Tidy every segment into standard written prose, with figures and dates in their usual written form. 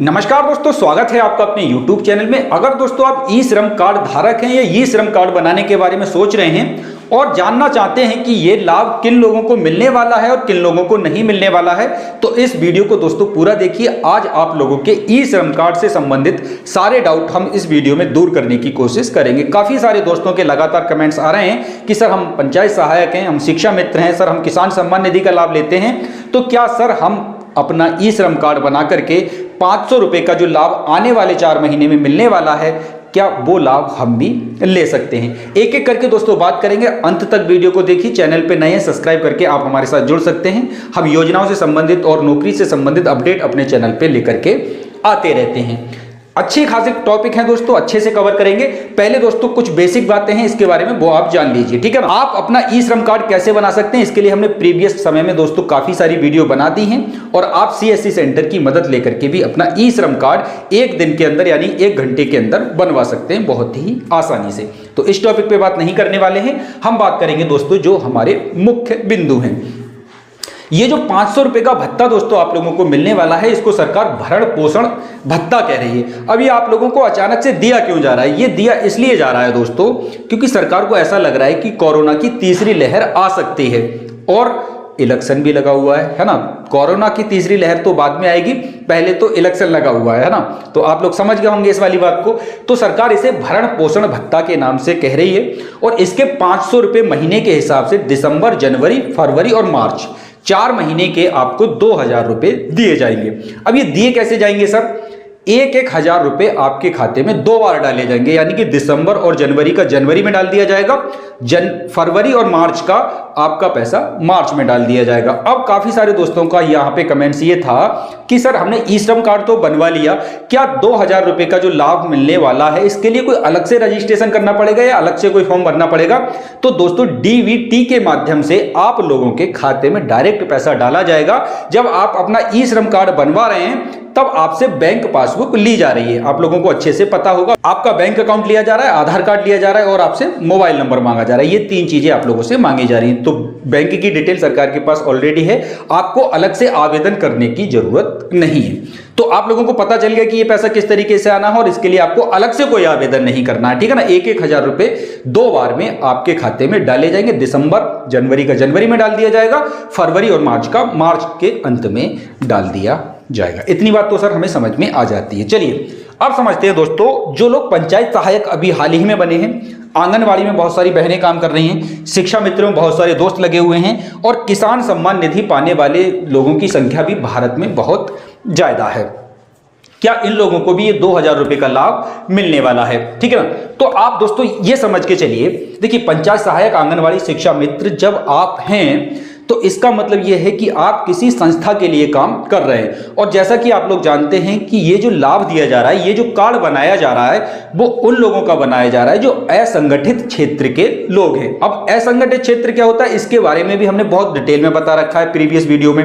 नमस्कार दोस्तों, स्वागत है आपका अपने YouTube चैनल में। अगर दोस्तों आप ई श्रम कार्ड धारक हैं या ई श्रम कार्ड बनाने के बारे में सोच रहे हैं और जानना चाहते हैं कि ये लाभ किन लोगों को मिलने वाला है और किन लोगों को नहीं मिलने वाला है, तो इस वीडियो को दोस्तों पूरा देखिए। आज आप लोगों के ई श्रम कार्ड से संबंधित सारे डाउट हम इस वीडियो में दूर करने की कोशिश करेंगे। काफी सारे दोस्तों के लगातार कमेंट्स आ रहे हैं कि सर हम पंचायत सहायक हैं, हम शिक्षा मित्र हैं, सर हम किसान सम्मान निधि का लाभ लेते हैं, तो क्या सर हम अपना ई श्रम कार्ड बना करके 500 रुपए का जो लाभ आने वाले 4 महीने में मिलने वाला है, क्या वो लाभ हम भी ले सकते हैं? एक एक करके दोस्तों बात करेंगे। अंत तक वीडियो को देखिए। चैनल पे नए हैं, सब्सक्राइब करके आप हमारे साथ जुड़ सकते हैं। हम योजनाओं से संबंधित और नौकरी से संबंधित अपडेट अपने चैनल पे लेकर के आते रहते हैं। अच्छे खासे टॉपिक हैं दोस्तों, अच्छे से कवर करेंगे। पहले दोस्तों कुछ बेसिक बातें हैं इसके बारे में, वो आप जान लीजिए, ठीक है ना। आप अपना ई श्रम कार्ड कैसे बना सकते हैं, इसके लिए हमने प्रीवियस समय में दोस्तों काफी सारी वीडियो बना दी हैं और आप सीएससी सेंटर की मदद लेकर के भी अपना ई श्रम कार्ड 1 दिन के अंदर यानी 1 घंटे के अंदर बनवा सकते हैं बहुत ही आसानी से। तो इस टॉपिक पे बात नहीं करने वाले हैं, हम बात करेंगे दोस्तों जो हमारे मुख्य बिंदु हैं। ये जो 500 रुपए का भत्ता दोस्तों आप लोगों को मिलने वाला है, इसको सरकार भरण पोषण भत्ता कह रही है। अब ये आप लोगों को अचानक से दिया क्यों जा रहा है? ये दिया इसलिए जा रहा है दोस्तों क्योंकि सरकार को ऐसा लग रहा है कि कोरोना की तीसरी लहर आ सकती है और इलेक्शन भी लगा हुआ है ना। कोरोना की तीसरी लहर तो बाद में आएगी, पहले तो इलेक्शन लगा हुआ है ना। तो आप लोग समझ गए होंगे इस वाली बात को। तो सरकार इसे भरण पोषण भत्ता के नाम से कह रही है और इसके 500 रुपए महीने के हिसाब से दिसंबर, जनवरी, फरवरी और मार्च 4 महीने के आपको 2000 रुपए दिए जाएंगे। अब ये दिए कैसे जाएंगे सर? 1-1 हजार रुपए आपके खाते में 2 बार डाले जाएंगे, यानी कि दिसंबर और जनवरी का जनवरी में डाल दिया जाएगा, फरवरी और मार्च का आपका पैसा मार्च में डाल दिया जाएगा। अब काफी सारे दोस्तों का यहाँ पे कमेंट्स ये था कि सर हमने ई श्रम कार्ड तो बनवा लिया, क्या 2000 रुपए का जो लाभ मिलने वाला है इसके लिए कोई अलग से रजिस्ट्रेशन करना पड़ेगा या अलग से कोई फॉर्म भरना पड़ेगा? तो दोस्तों डीबीटी के माध्यम से आप लोगों के खाते में डायरेक्ट पैसा डाला जाएगा। जब आप अपना ई श्रम कार्ड बनवा रहे हैं तब आपसे बैंक पासबुक ली जा रही है। आप लोगों को अच्छे से पता होगा, आपका बैंक अकाउंट लिया जा रहा है, आधार कार्ड लिया जा रहा है और आपसे मोबाइल नंबर मांगा जा रहा है। ये 3 चीजें आप लोगों से मांगी जा रही हैं। तो बैंक की डिटेल सरकार के पास ऑलरेडी है, आपको अलग से आवेदन करने की जरूरत नहीं है। तो आप लोगों को पता चल गया कि ये पैसा किस तरीके से आना है और इसके लिए आपको अलग से कोई आवेदन नहीं करना है, ठीक है ना। 1-1 हजार रुपए 2 बार में आपके खाते में डाले जाएंगे। दिसंबर, जनवरी का जनवरी में डाल दिया जाएगा, फरवरी और मार्च का मार्च के अंत में डाल दिया जाएगा। इतनी बात तो सर हमें समझ में आ जाती है। चलिए अब समझते हैं दोस्तों, जो लोग पंचायत सहायक अभी हाल ही में बने हैं, आंगनवाड़ी में बहुत सारी बहनें काम कर रही हैं, शिक्षा मित्रों में बहुत सारे दोस्त लगे हुए हैं और किसान सम्मान निधि पाने वाले लोगों की संख्या भी भारत में बहुत ज्यादा है। क्या इन लोगों को भी ये 2000 रुपए का लाभ मिलने वाला है? ठीक है ना। तो आप दोस्तों ये समझ के चलिए, देखिए पंचायत सहायक, आंगनवाड़ी, शिक्षा मित्र जब आप हैं तो इसका मतलब यह है कि आप किसी संस्था के लिए काम कर रहे हैं। और जैसा कि आप लोग जानते हैं कि ये जो लाभ दिया जा रहा है, ये जो कार्ड बनाया जा रहा है, वो उन लोगों का बनाया जा रहा है जो असंगठित क्षेत्र के लोग हैं। अब असंगठित क्षेत्र क्या होता है, इसके बारे में भी हमने बहुत डिटेल में बता रखा है प्रीवियस वीडियो में।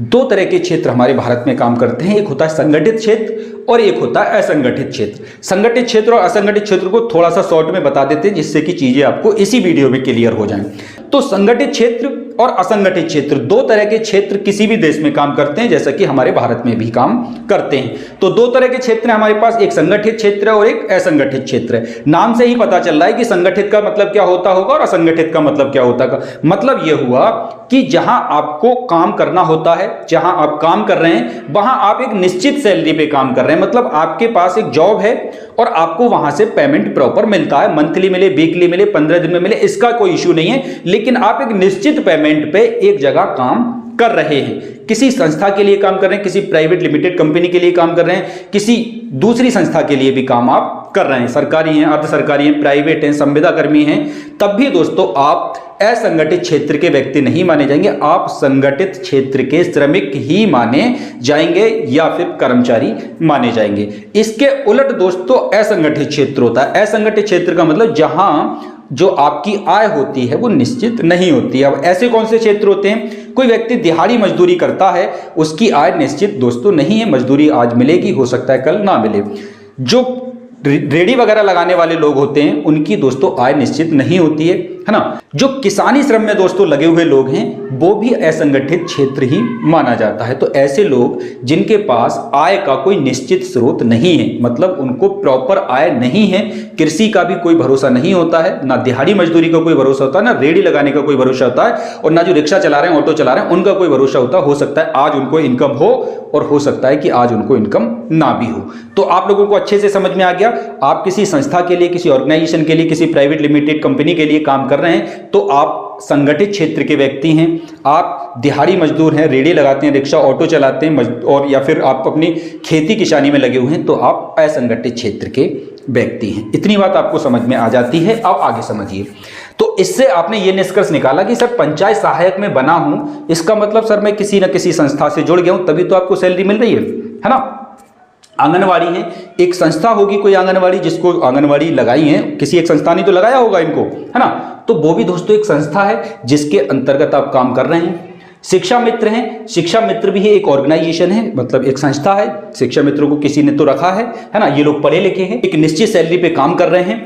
2 तरह के क्षेत्र हमारे भारत में काम करते हैं, एक होता है संगठित क्षेत्र और एक होता है असंगठित क्षेत्र। संगठित क्षेत्र और असंगठित क्षेत्र को थोड़ा सा शॉर्ट में बता देते हैं जिससे कि चीजें आपको इसी वीडियो में क्लियर हो जाएं। तो संगठित क्षेत्र और असंगठित क्षेत्र 2 तरह के क्षेत्र किसी भी देश में काम करते हैं, जैसा कि हमारे भारत में भी काम करते हैं। तो 2 तरह के क्षेत्र हैं हमारे पास, एक संगठित क्षेत्र है और एक असंगठित क्षेत्र है। नाम से ही पता चल रहा है कि संगठित का मतलब क्या होता होगा और असंगठित का मतलब क्या होता होगा। मतलब यह हुआ कि जहां आपको काम करना होता है, जहां आप काम कर रहे हैं, वहां आप एक निश्चित सैलरी पे काम कर रहे हैं। मतलब आपके पास एक जॉब है और आपको वहां से पेमेंट प्रॉपर मिलता है, मंथली मिले, वीकली मिले, 15 दिन में मिले, इसका कोई इश्यू नहीं है। लेकिन आप एक निश्चित पेमेंट पे एक जगह काम कर रहे हैं, किसी संस्था के लिए काम कर रहे हैं, किसी प्राइवेट लिमिटेड कंपनी के लिए काम कर रहे हैं, किसी दूसरी संस्था के लिए भी काम आप कर रहे हैं, सरकारी हैं, अर्ध सरकारी हैं, प्राइवेट हैं, संविदा कर्मी हैं, तब भी दोस्तों आप असंगठित क्षेत्र के व्यक्ति नहीं माने जाएंगे, आप संगठित क्षेत्र के श्रमिक ही माने जाएंगे या फिर कर्मचारी माने जाएंगे। इसके उलट दोस्तों असंगठित क्षेत्र होता है। असंगठित क्षेत्र का मतलब जहां जो आपकी आय होती है वो निश्चित नहीं होती है। अब ऐसे कौन से क्षेत्र होते हैं? कोई व्यक्ति दिहाड़ी मजदूरी करता है, उसकी आय निश्चित दोस्तों नहीं है, मजदूरी आज मिलेगी, हो सकता है कल ना मिले। जो रेडी वगैरह लगाने वाले लोग होते हैं उनकी दोस्तों आय निश्चित नहीं होती है। है ना। जो किसानी श्रम में दोस्तों लगे हुए लोग हैं वो भी असंगठित क्षेत्र ही माना जाता है। तो ऐसे लोग जिनके पास आय का कोई निश्चित स्रोत नहीं है, मतलब उनको प्रॉपर आय नहीं है, कृषि का भी कोई भरोसा नहीं होता है, ना दिहाड़ी मजदूरी का कोई भरोसा होता है, ना रेडी लगाने का कोई भरोसा होता है, और ना जो रिक्शा चला रहे हैं, ऑटो चला रहे हैं, उनका कोई भरोसा होता हो सकता है आज उनको इनकम हो और हो सकता है कि आज उनको इनकम ना भी हो। तो आप लोगों को अच्छे से समझ में आ गया। आप किसी संस्था के लिए, किसी ऑर्गेनाइजेशन के लिए, किसी प्राइवेट लिमिटेड कंपनी के लिए काम कर रहे हैं तो आप संगठित क्षेत्र के व्यक्ति हैं। आप दिहाड़ी मजदूर हैं, रेडी लगाते हैं, रिक्शा ऑटो चलाते हैं, और या फिर आप अपनी खेती किसानी में लगे हुए हैं तो आप असंगठित क्षेत्र के व्यक्ति हैं। इतनी बात आपको समझ में आ जाती है। अब आगे समझिए। तो इससे आपने ये निष्कर्ष निकाला कि सर पंचायत सहायक में बना हूं, इसका मतलब सर मैं किसी न किसी संस्था से जुड़ गया हूं तभी तो आपको सैलरी मिल रही है ना। आंगनवाड़ी है, एक संस्था होगी कोई आंगनवाड़ी, जिसको आंगनवाड़ी लगाई है, किसी एक संस्था ने तो लगाया होगा इनको, है ना। तो वो भी दोस्तों एक संस्था है जिसके अंतर्गत आप काम कर रहे हैं। शिक्षा मित्र हैं, शिक्षा मित्र भी एक ऑर्गेनाइजेशन है, मतलब एक संस्था है। शिक्षा मित्रों को किसी ने तो रखा है ना। ये लोग पढ़े लिखे हैं, एक निश्चित सैलरी पे काम कर रहे हैं,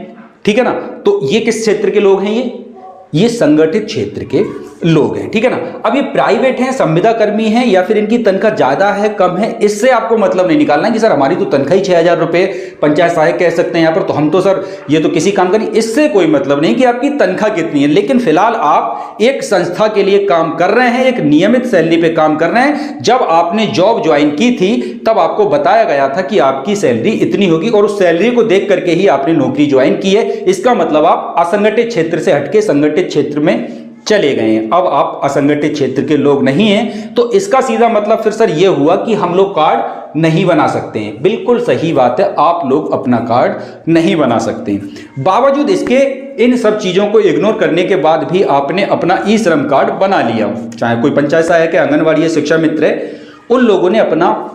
ठीक है ना। तो ये किस क्षेत्र के लोग हैं? ये संगठित क्षेत्र के लोग हैं, ठीक है ना। अब ये प्राइवेट हैं, संविदा कर्मी हैं, या फिर इनकी तनख्वाह ज्यादा है कम है, इससे आपको मतलब नहीं निकालना है कि सर हमारी तो तनख्वाह ही 6,000 रुपए, पंचायत सहायक कह सकते हैं यहाँ पर, तो हम तो सर ये तो किसी काम का नहीं। इससे कोई मतलब नहीं कि आपकी तनख्वाह कितनी है, लेकिन फिलहाल आप एक संस्था के लिए काम कर रहे हैं, एक नियमित सैलरी पे काम कर रहे हैं। जब आपने जॉब ज्वाइन की थी तब आपको बताया गया था कि आपकी सैलरी इतनी होगी, और उस सैलरी को देख करके ही आपने नौकरी ज्वाइन की है। इसका मतलब आप असंगठित क्षेत्र से हटके संगठित क्षेत्र में चले गए हैं। अब आप असंगठित क्षेत्र के लोग नहीं हैं, तो इसका सीधा मतलब फिर सर यह हुआ कि हम लोग कार्ड नहीं बना सकते हैं। बिल्कुल सही बात है, आप लोग अपना कार्ड नहीं बना सकते। बावजूद इसके इन सब चीजों को इग्नोर करने के बाद भी आपने अपना ई श्रम कार्ड बना लिया, चाहे कोई पंचायत सहायक है, आंगनवाड़ी है, शिक्षा मित्र है, उन लोगों ने अपना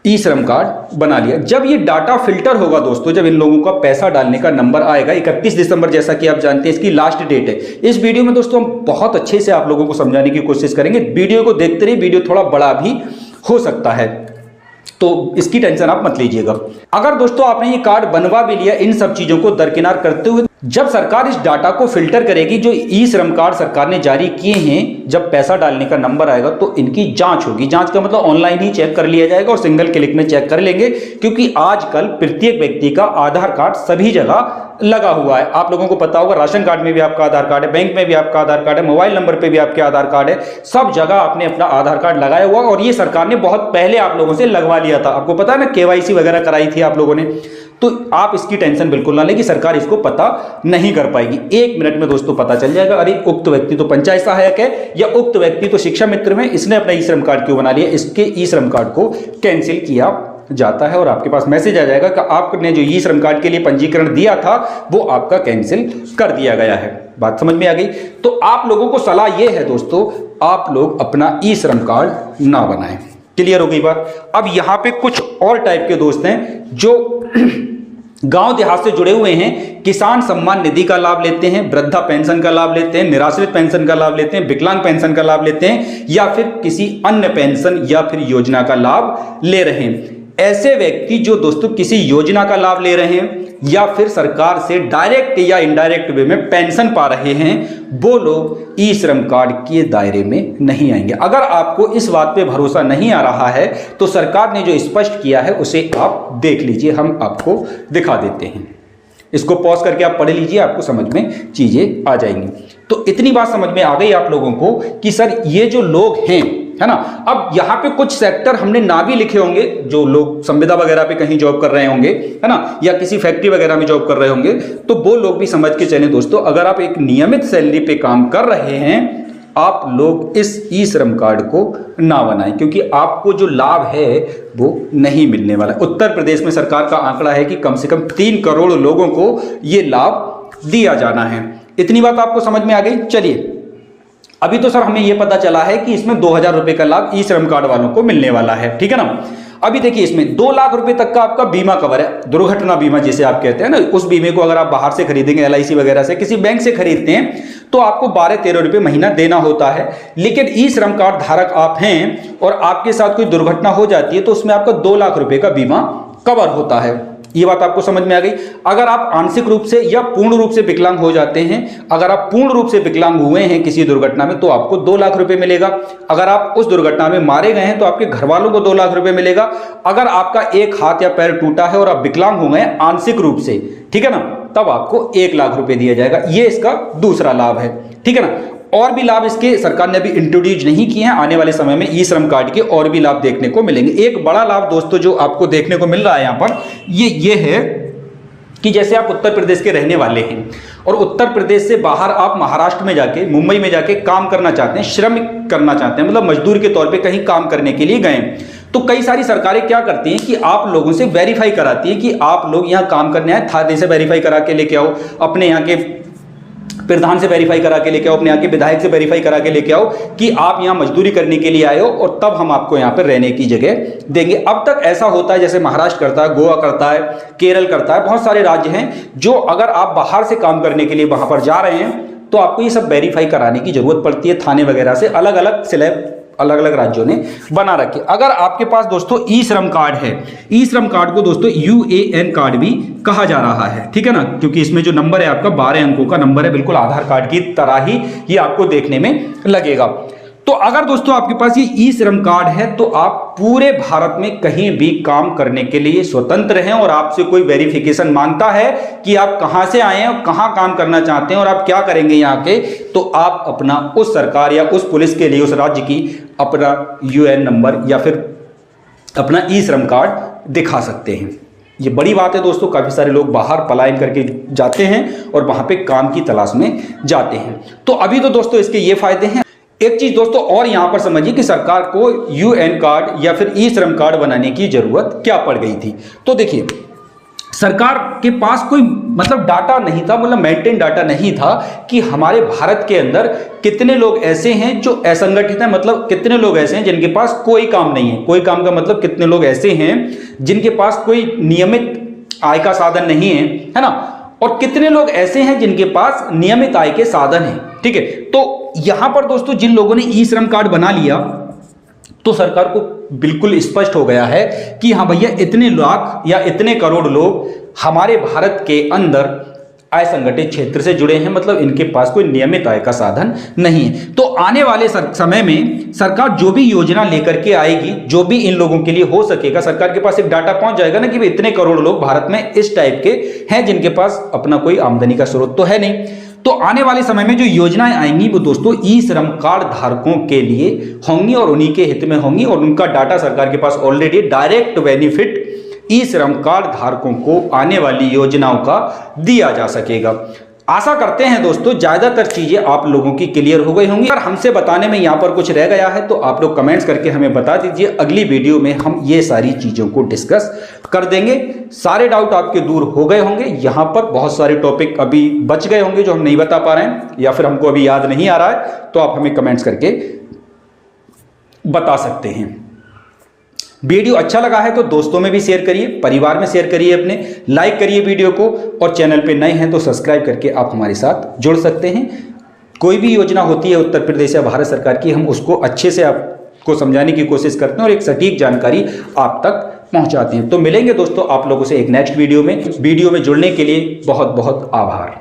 ई श्रम कार्ड बना लिया। जब ये डाटा फिल्टर होगा दोस्तों, जब इन लोगों का पैसा डालने का नंबर आएगा 31 दिसंबर, जैसा कि आप जानते हैं इसकी लास्ट डेट है। इस वीडियो में दोस्तों हम बहुत अच्छे से आप लोगों को समझाने की कोशिश करेंगे। वीडियो को देखते रहिए, वीडियो थोड़ा बड़ा भी हो सकता है, तो इसकी टेंशन आप मत लीजिएगा। अगर दोस्तों आपने ये कार्ड बनवा भी लिया, इन सब चीजों को दरकिनार करते हुए, जब सरकार इस डाटा को फिल्टर करेगी, जो ई श्रम कार्ड सरकार ने जारी किए हैं, जब पैसा डालने का नंबर आएगा तो इनकी जांच होगी। जांच का मतलब ऑनलाइन ही चेक कर लिया जाएगा और सिंगल क्लिक में चेक कर लेंगे, क्योंकि आजकल प्रत्येक व्यक्ति का आधार कार्ड सभी जगह लगा हुआ है। आप लोगों को पता होगा, राशन कार्ड में भी आपका आधार कार्ड है, बैंक में भी आपका आधार कार्ड है, मोबाइल नंबर पे भी आपके आधार कार्ड है, सब जगह आपने अपना आधार कार्ड लगाया हुआ। और ये सरकार ने बहुत पहले आप लोगों से लगवा लिया था, आपको पता है ना, KYC वगैरह कराई थी आप लोगों ने। तो आप इसकी टेंशन बिल्कुल ना लें कि सरकार इसको पता नहीं कर पाएगी। 1 मिनट में दोस्तों पता चल जाएगा, अरे उक्त व्यक्ति तो पंचायत सहायक है, या उक्त व्यक्ति तो शिक्षा मित्र में, इसने अपना ई श्रम कार्ड क्यों बना लिया। इसके ई श्रम कार्ड को कैंसिल किया जाता है और आपके पास मैसेज आ जाएगा कि आपने जो ई श्रम कार्ड के लिए पंजीकरण दिया था वो आपका कैंसिल कर दिया गया है। बात समझ में आ गई। तो आप लोगों को सलाह यह है दोस्तों, आप लोग अपना ई श्रम कार्ड ना बनाएं। क्लियर हो गई बात। अब यहां पे कुछ और टाइप के दोस्त हैं जो गांव देहात से जुड़े हुए हैं, किसान सम्मान निधि का लाभ लेते हैं, वृद्धा पेंशन का लाभ लेते हैं, निराश्रित पेंशन का लाभ लेते हैं, विकलांग पेंशन का लाभ लेते हैं, या फिर किसी अन्य पेंशन या फिर योजना का लाभ ले रहे हैं। ऐसे व्यक्ति जो दोस्तों किसी योजना का लाभ ले रहे हैं या फिर सरकार से डायरेक्ट या इनडायरेक्ट वे में पेंशन पा रहे हैं, वो लोग ई श्रम कार्ड के दायरे में नहीं आएंगे। अगर आपको इस बात पे भरोसा नहीं आ रहा है तो सरकार ने जो स्पष्ट किया है उसे आप देख लीजिए, हम आपको दिखा देते हैं। इसको पॉज करके आप पढ़ लीजिए, आपको समझ में चीजें आ जाएंगी। तो इतनी बात समझ में आ गई आप लोगों को कि सर ये जो लोग हैं, है ना। अब यहाँ पे कुछ सेक्टर हमने ना भी लिखे होंगे, जो लोग संविदा वगैरह पे कहीं जॉब कर रहे होंगे, है ना, या किसी फैक्ट्री वगैरह में जॉब कर रहे होंगे, तो वो लोग भी समझ के चलें दोस्तों, अगर आप एक नियमित सैलरी पे काम कर रहे हैं, आप लोग इस ई श्रम कार्ड को ना बनाएं, क्योंकि आपको जो लाभ है वो नहीं मिलने वाला है। उत्तर प्रदेश में सरकार का आंकड़ा है कि कम से कम 3 करोड़ लोगों को ये लाभ दिया जाना है। इतनी बात आपको समझ में आ गई। चलिए, अभी तो सर हमें यह पता चला है कि इसमें 2,000 रुपए का लाभ ई श्रम कार्ड वालों को मिलने वाला है, ठीक है ना। अभी देखिए, इसमें 2 लाख रुपए तक का आपका बीमा कवर है, दुर्घटना बीमा जिसे आप कहते हैं ना। उस बीमे को अगर आप बाहर से खरीदेंगे, LIC वगैरह से, किसी बैंक से खरीदते हैं, तो आपको 12-13 रुपए महीना देना होता है। लेकिन ई श्रम कार्ड धारक आप हैं और आपके साथ कोई दुर्घटना हो जाती है तो उसमें आपका 2 लाख रुपए का बीमा कवर होता है। ये बात आपको समझ में आ गई। अगर आप आंशिक रूप से या पूर्ण रूप से विकलांग हो जाते हैं, अगर आप पूर्ण रूप से विकलांग हुए हैं किसी दुर्घटना में, तो आपको 2 लाख रुपए मिलेगा। अगर आप उस दुर्घटना में मारे गए हैं तो आपके घर वालों को 2 लाख रुपए मिलेगा। अगर आपका एक हाथ या पैर टूटा है और आप विकलांग हो गए आंशिक रूप से, ठीक है ना, तब आपको 1 लाख रुपए दिया जाएगा। ये इसका दूसरा लाभ है, ठीक है ना। और भी लाभ इसके सरकार ने अभी इंट्रोड्यूस नहीं किए हैं, आने वाले समय में ई श्रम कार्ड के और भी लाभ देखने को मिलेंगे। एक बड़ा लाभ दोस्तों जो आपको देखने को मिल रहा है यहां पर, ये है कि जैसे आप उत्तर प्रदेश के रहने वाले हैं और उत्तर प्रदेश से बाहर आप महाराष्ट्र में जाके, मुंबई में जाके काम करना चाहते हैं, श्रम करना चाहते हैं, मतलब मजदूर के तौर पे कहीं काम करने के लिए गए, तो कई सारी सरकारें क्या करती हैं कि आप लोगों से वेरीफाई कराती हैं कि आप लोग यहाँ काम करने आए, थाने से वेरीफाई करा के लेके आओ, अपने यहाँ के प्रधान से वेरीफाई करा के लेके आओ, अपने यहाँ के विधायक से वेरीफाई करा के लेके आओ कि आप यहाँ मजदूरी करने के लिए आए हो, और तब हम आपको यहाँ पर रहने की जगह देंगे। अब तक ऐसा होता है जैसे महाराष्ट्र करता है, गोवा करता है, केरल करता है, बहुत सारे राज्य हैं जो अगर आप बाहर से काम करने के लिए वहां पर जा रहे हैं तो आपको ये सब वेरीफाई कराने की जरूरत पड़ती है, थाने वगैरह से। अलग अलग स्लैब अलग अलग राज्यों ने बना रखे। अगर आपके पास दोस्तों ई श्रम कार्ड है, ई श्रम कार्ड को दोस्तों यूएएन कार्ड भी कहा जा रहा है, ठीक है ना, क्योंकि इसमें जो नंबर है आपका 12 अंकों का नंबर है, बिल्कुल आधार कार्ड की तरह ही ये आपको देखने में लगेगा। तो अगर दोस्तों आपके पास ये ई श्रम कार्ड है तो आप पूरे भारत में कहीं भी काम करने के लिए स्वतंत्र हैं, और आपसे कोई वेरिफिकेशन मांगता है कि आप कहां से आए हैं और कहां काम करना चाहते हैं और आप क्या करेंगे यहाँ के, तो आप अपना उस सरकार या उस पुलिस के लिए, उस राज्य की अपना यूएएन नंबर या फिर अपना ई श्रम कार्ड दिखा सकते हैं। ये बड़ी बात है दोस्तों, काफी सारे लोग बाहर पलायन करके जाते हैं और वहां पे काम की तलाश में जाते हैं। तो अभी तो दोस्तों इसके ये फायदे हैं। एक चीज दोस्तों और यहां पर समझिए कि सरकार को यूएएन कार्ड या फिर ई श्रम कार्ड बनाने की जरूरत क्या पड़ गई थी। तो देखिए, सरकार के पास कोई मतलब डाटा नहीं था, मतलब मेंटेन डाटा नहीं था कि हमारे भारत के अंदर कितने लोग ऐसे हैं जो असंगठित हैं, मतलब कितने लोग ऐसे हैं जिनके पास कोई काम नहीं है। कोई काम का मतलब कितने लोग ऐसे हैं जिनके पास कोई नियमित आय का साधन नहीं है ना, और कितने लोग ऐसे हैं जिनके पास नियमित आय के साधन हैं, ठीक है। तो यहां पर दोस्तों जिन लोगों ने ई श्रम कार्ड बना लिया तो सरकार को बिल्कुल स्पष्ट हो गया है कि हाँ भैया, इतने लाख या इतने करोड़ लोग हमारे भारत के अंदर असंगठित क्षेत्र से जुड़े हैं, मतलब इनके पास कोई नियमित आय का साधन नहीं है। तो आने वाले समय में सरकार जो भी योजना लेकर के आएगी, जो भी इन लोगों के लिए हो सकेगा, सरकार के पास एक डाटा पहुंच जाएगा ना कि इतने करोड़ लोग भारत में इस टाइप के हैं जिनके पास अपना कोई आमदनी का स्रोत तो है नहीं। तो आने वाले समय में जो योजनाएं आएंगी वो दोस्तों ई श्रम कार्ड धारकों के लिए होंगी और उन्हीं के हित में होंगी, और उनका डाटा सरकार के पास ऑलरेडी डायरेक्ट बेनिफिट ई श्रम कार्ड धारकों को आने वाली योजनाओं का दिया जा सकेगा। आशा करते हैं दोस्तों ज्यादातर चीजें आप लोगों की क्लियर हो गई होंगी। अगर हमसे बताने में यहां पर कुछ रह गया है तो आप लोग कमेंट्स करके हमें बता दीजिए, अगली वीडियो में हम ये सारी चीजों को डिस्कस कर देंगे। सारे डाउट आपके दूर हो गए होंगे। यहां पर बहुत सारे टॉपिक अभी बच गए होंगे जो हम नहीं बता पा रहे हैं या फिर हमको अभी याद नहीं आ रहा है, तो आप हमें कमेंट्स करके बता सकते हैं। वीडियो अच्छा लगा है तो दोस्तों में भी शेयर करिए, परिवार में शेयर करिए, अपने लाइक करिए वीडियो को, और चैनल पे नए हैं तो सब्सक्राइब करके आप हमारे साथ जुड़ सकते हैं। कोई भी योजना होती है उत्तर प्रदेश या भारत सरकार की, हम उसको अच्छे से आपको समझाने की कोशिश करते हैं और एक सटीक जानकारी आप तक पहुंचाते हैं। तो मिलेंगे दोस्तों आप लोगों से एक नेक्स्ट वीडियो में। जुड़ने के लिए बहुत बहुत आभार।